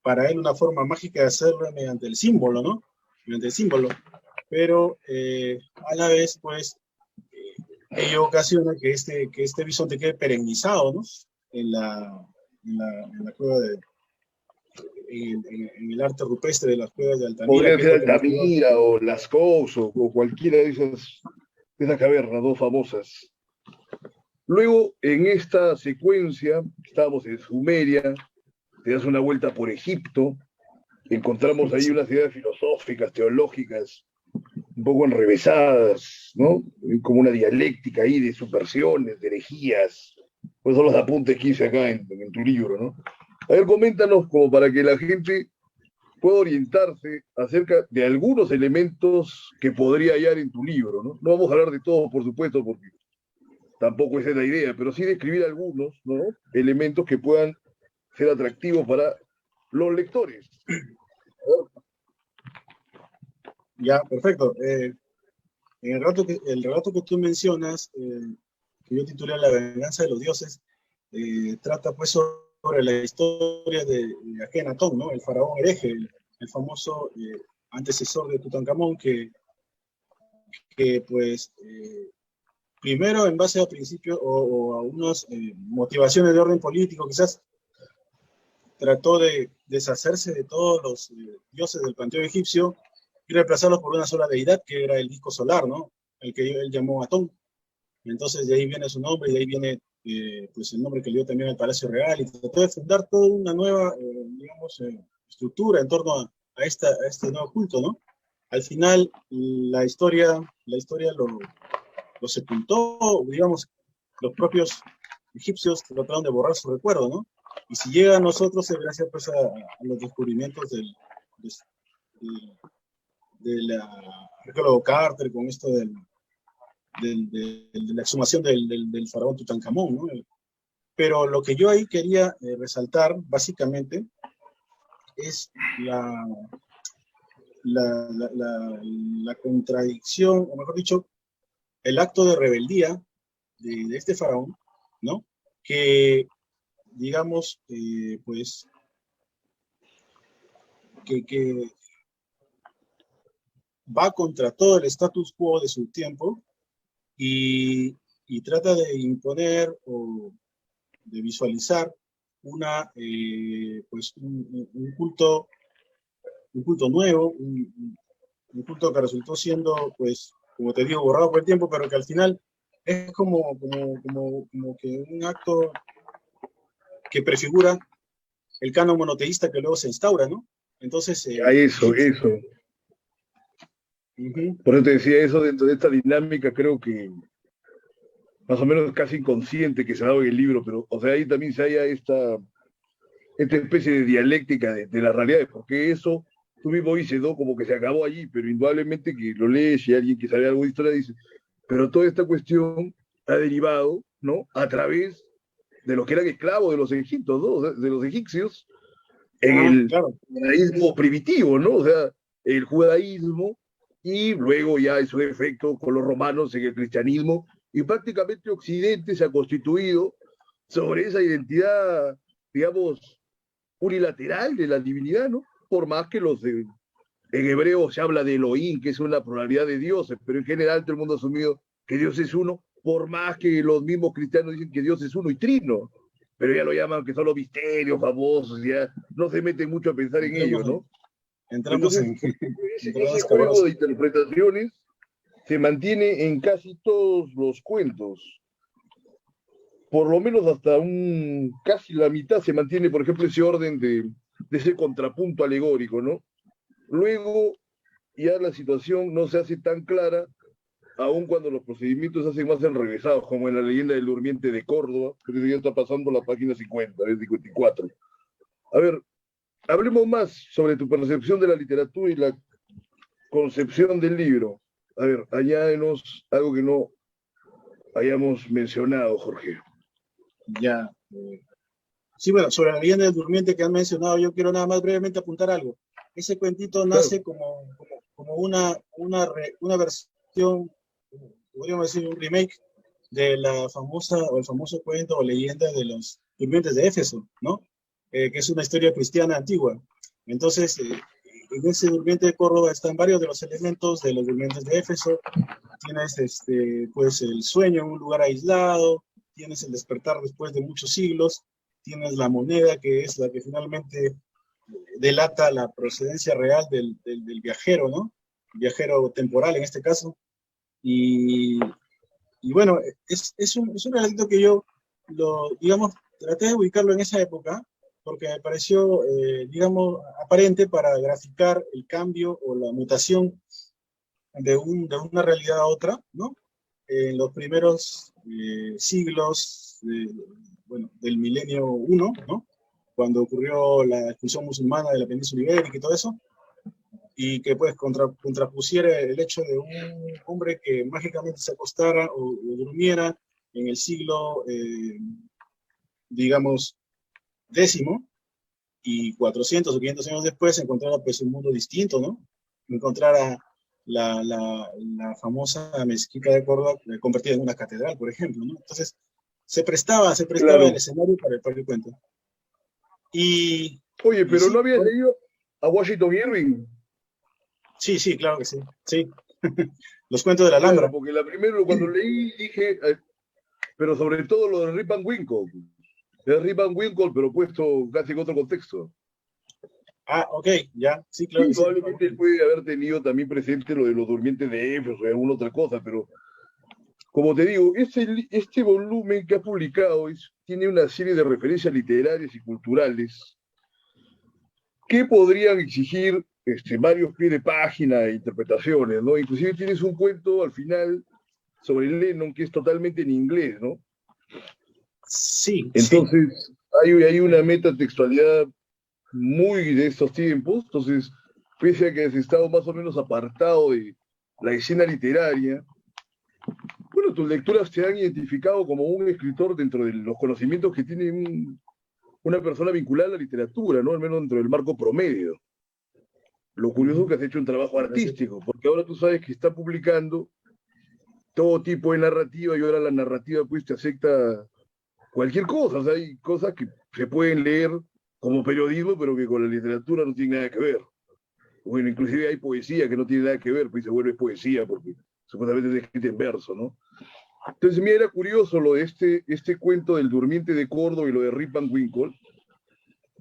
para él una forma mágica de hacerlo mediante el símbolo, ¿no? Mediante el símbolo, pero a la vez, pues, ello ocasiona que este bisonte quede perennizado, ¿no? En la cueva en el arte rupestre de las cuevas de Altamira. Podría Que ser es lo que Altamira o Lascaux o cualquiera de esas cavernas, dos famosas. Luego, en esta secuencia, estábamos en Sumeria, te das una vuelta por Egipto, encontramos ahí unas ideas filosóficas, teológicas, un poco enrevesadas, ¿no? Como una dialéctica ahí de subversiones, de herejías. Pues son los apuntes que hice acá en tu libro, ¿no? A ver, coméntanos como para que la gente pueda orientarse acerca de algunos elementos que podría hallar en tu libro, ¿no? No vamos a hablar de todos, por supuesto, porque tampoco esa es la idea, pero sí describir algunos, ¿no? Elementos que puedan ser atractivos para los lectores. Ya, perfecto. El relato que tú mencionas, que yo titulé La venganza de los dioses, trata pues sobre la historia de Akenatón, ¿no? El faraón hereje, el famoso antecesor de Tutankamón, que pues primero en base a principios o a unas motivaciones de orden político, quizás trató de deshacerse de todos los dioses del panteón egipcio y reemplazarlos por una sola deidad, que era el disco solar, ¿no? El que él llamó Atón. Entonces de ahí viene su nombre, y de ahí viene pues el nombre que le dio también al Palacio Real, y trató de fundar toda una nueva, digamos, estructura en torno a este nuevo culto, ¿no? Al final, la historia lo sepultó, digamos, los propios egipcios trataron de borrar su recuerdo, ¿no? Y si llega a nosotros es gracias pues, a los descubrimientos de la arqueólogo Carter con esto de la exhumación del faraón Tutankamón, ¿no? Pero lo que yo ahí quería resaltar, básicamente, es la contradicción, o mejor dicho, el acto de rebeldía de este faraón, ¿no? Que, digamos, pues, que va contra todo el status quo de su tiempo y trata de imponer o de visualizar pues un culto nuevo, un culto que resultó siendo, pues, como te digo, borrado por el tiempo, pero que al final es como que un acto que prefigura el canon monoteísta que luego se instaura, ¿no? Entonces... Eso. Uh-huh. Por eso te decía eso, dentro de esta dinámica creo que más o menos casi inconsciente que se ha dado en el libro, pero o sea, ahí también se halla esta especie de dialéctica de las realidades, porque eso, tú mismo dices, ¿no? Como que se acabó allí, pero indudablemente que lo lees y alguien que sabe algo de historia dice, pero toda esta cuestión ha derivado, ¿no? A través de lo que eran esclavos de los egipcios, ¿no? De los egipcios, en el judaísmo primitivo, ¿no? O sea, el judaísmo, y luego ya en su efecto con los romanos en el cristianismo, y prácticamente Occidente se ha constituido sobre esa identidad, digamos, unilateral de la divinidad, ¿no? Por más que en hebreo se habla de Elohim, que es una pluralidad de dioses, pero en general todo el mundo ha asumido que Dios es uno, por más que los mismos cristianos dicen que Dios es uno y trino, pero ya lo llaman que son los misterios famosos, ya no se meten mucho a pensar en ello, ¿no? Entonces, ese juego de interpretaciones se mantiene en casi todos los cuentos. Por lo menos hasta casi la mitad se mantiene, por ejemplo, ese orden de ese contrapunto alegórico, ¿no? Luego ya la situación no se hace tan clara, aun cuando los procedimientos se hacen más enrevesados, como en la leyenda del durmiente de Córdoba, que ya está pasando la página 50, 54. A ver, hablemos más sobre tu percepción de la literatura y la concepción del libro. A ver, añádenos algo que no hayamos mencionado, Jorge. Ya. Sí, bueno, sobre la leyenda del durmiente que han mencionado, yo quiero nada más brevemente apuntar algo. Ese cuentito nace como una versión, podríamos decir un remake de la famosa o el famoso cuento o leyenda de los durmientes de Éfeso, ¿no? Que es una historia cristiana antigua. Entonces, en ese durmiente de Córdoba están varios de los elementos de los durmientes de Éfeso. Tienes pues el sueño en un lugar aislado, tienes el despertar después de muchos siglos, tienes la moneda, que es la que finalmente delata la procedencia real del viajero, ¿no? Viajero temporal en este caso. Y bueno, es un relato que yo, digamos, traté de ubicarlo en esa época, porque me pareció, digamos, aparente para graficar el cambio o la mutación de una realidad a otra, ¿no? En los primeros siglos bueno, del milenio I, ¿no? Cuando ocurrió la expulsión musulmana de la península ibérica y todo eso, y que pues contrapusiera el hecho de un hombre que mágicamente se acostara o durmiera en el siglo, digamos, décimo, y 400 o 500 años después encontrara pues un mundo distinto, ¿no? Encontrara la famosa mezquita de Córdoba convertida en una catedral, por ejemplo, ¿no? Entonces, se prestaba Claro. el escenario para el cuento. Oye, pero sí, ¿no habías bueno, leído a Washington Irving? sí, claro que sí, sí. Los cuentos de la Claro, Alhambra. porque la primera cuando leí dije, pero sobre todo lo de Rip Van Winkle. De Rip Van Winkle, pero puesto casi en otro contexto. Ah, ok, ya, sí, claro Sí, que sí. probablemente él puede haber tenido también presente lo de los durmientes de Éfeso o alguna otra cosa, pero como te digo, este volumen que ha publicado tiene una serie de referencias literarias y culturales que podrían exigir varios pies de página e interpretaciones, ¿no? Inclusive tienes un cuento al final sobre Lennon que es totalmente en inglés, ¿no? Sí, sí. Entonces, hay una metatextualidad muy de estos tiempos, entonces, pese a que has estado más o menos apartado de la escena literaria, bueno, tus lecturas te han identificado como un escritor dentro de los conocimientos que tiene una persona vinculada a la literatura, ¿no? Al menos dentro del marco promedio. Lo curioso es que has hecho un trabajo Gracias. artístico, porque ahora tú sabes que está publicando todo tipo de narrativa y ahora la narrativa pues te acepta cualquier cosa, o sea, hay cosas que se pueden leer como periodismo, pero que con la literatura no tienen nada que ver. Bueno, inclusive hay poesía que no tiene nada que ver, pues se vuelve poesía porque supuestamente es escrita en verso, ¿no? Entonces, mira, era curioso lo de este cuento del durmiente de Córdoba y lo de Rip Van Winkle,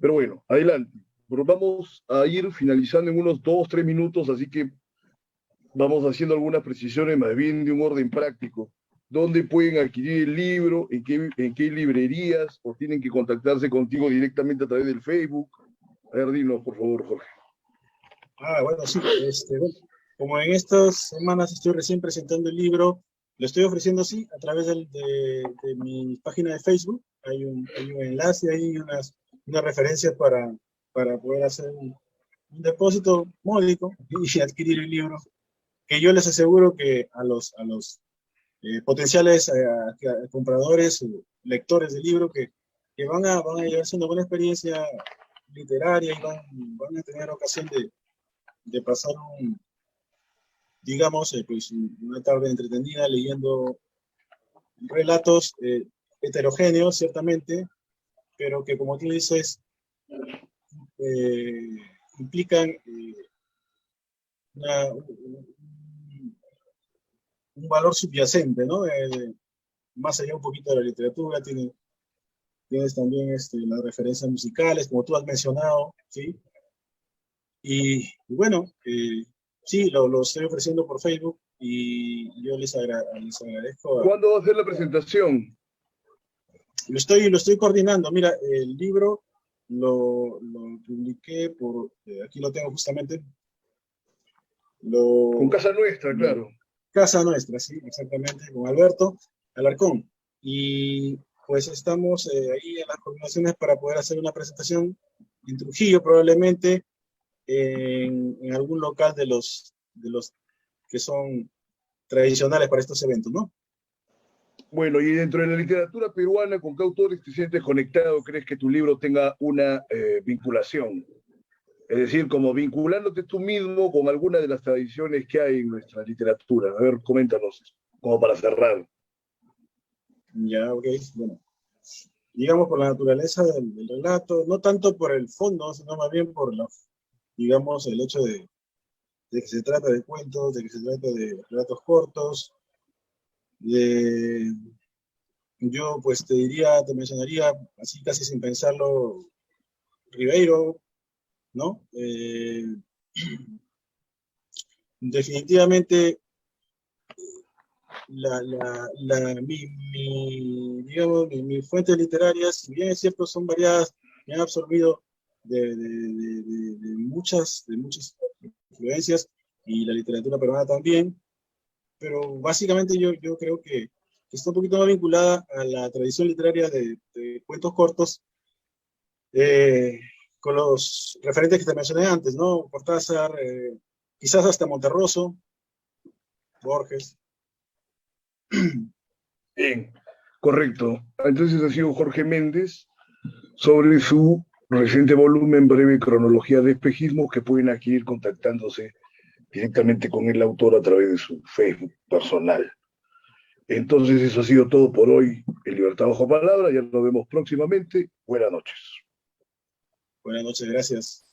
pero bueno, adelante. Pero vamos a ir finalizando en unos 2, 3 minutos, así que vamos haciendo algunas precisiones más bien de un orden práctico. ¿Dónde pueden adquirir el libro? ¿En qué librerías? ¿O tienen que contactarse contigo directamente a través del Facebook? A ver, dinos, por favor, Jorge. Ah, bueno, sí. Bueno, como en estas semanas estoy recién presentando el libro, lo estoy ofreciendo así a través de mi página de Facebook. Hay un enlace ahí, unas referencias para poder hacer un depósito módico y adquirir el libro, que yo les aseguro que a los potenciales compradores o lectores del libro que van a llevarse una buena experiencia literaria y van a tener ocasión de pasar digamos, pues una tarde entretenida leyendo relatos heterogéneos, ciertamente, pero que, como tú dices, eh, implican un valor subyacente, ¿no? Más allá un poquito de la literatura, tienes también las referencias musicales, como tú has mencionado, ¿sí? Y bueno, sí, lo estoy ofreciendo por Facebook y yo les agradezco. ¿Cuándo va a ser la presentación? Lo estoy coordinando. Mira, el libro lo publiqué aquí lo tengo justamente. Con Casa Nuestra, claro. Casa Nuestra, sí, exactamente, con Alberto Alarcón. Y pues estamos ahí en las coordinaciones para poder hacer una presentación en Trujillo, probablemente en algún local de los que son tradicionales para estos eventos, ¿no? Bueno, y dentro de la literatura peruana, ¿con qué autores te sientes conectado? ¿Crees que tu libro tenga una vinculación? Es decir, como vinculándote tú mismo con alguna de las tradiciones que hay en nuestra literatura. A ver, coméntanos, como para cerrar. Ya, ok, bueno. digamos, por la naturaleza del relato, no tanto por el fondo, sino más bien por, digamos, el hecho de que se trata de cuentos, de que se trata de relatos cortos, yo pues te mencionaría, así casi sin pensarlo, Ribeiro, ¿no? Definitivamente digamos, mi fuentes literarias, si bien es cierto, son variadas, me han absorbido de muchas influencias, y la literatura peruana también, pero básicamente yo creo que está un poquito más vinculada a la tradición literaria de cuentos cortos, con los referentes que te mencioné antes, ¿no? Cortázar, quizás hasta Monterroso, Borges. Bien, correcto. Entonces ha sido Jorge Méndez sobre su reciente volumen Breve Cronología de Espejismo, que pueden aquí ir contactándose directamente con el autor a través de su Facebook personal. Entonces eso ha sido todo por hoy en Libertad Bajo Palabra. Ya nos vemos próximamente. Buenas noches. Buenas noches, gracias.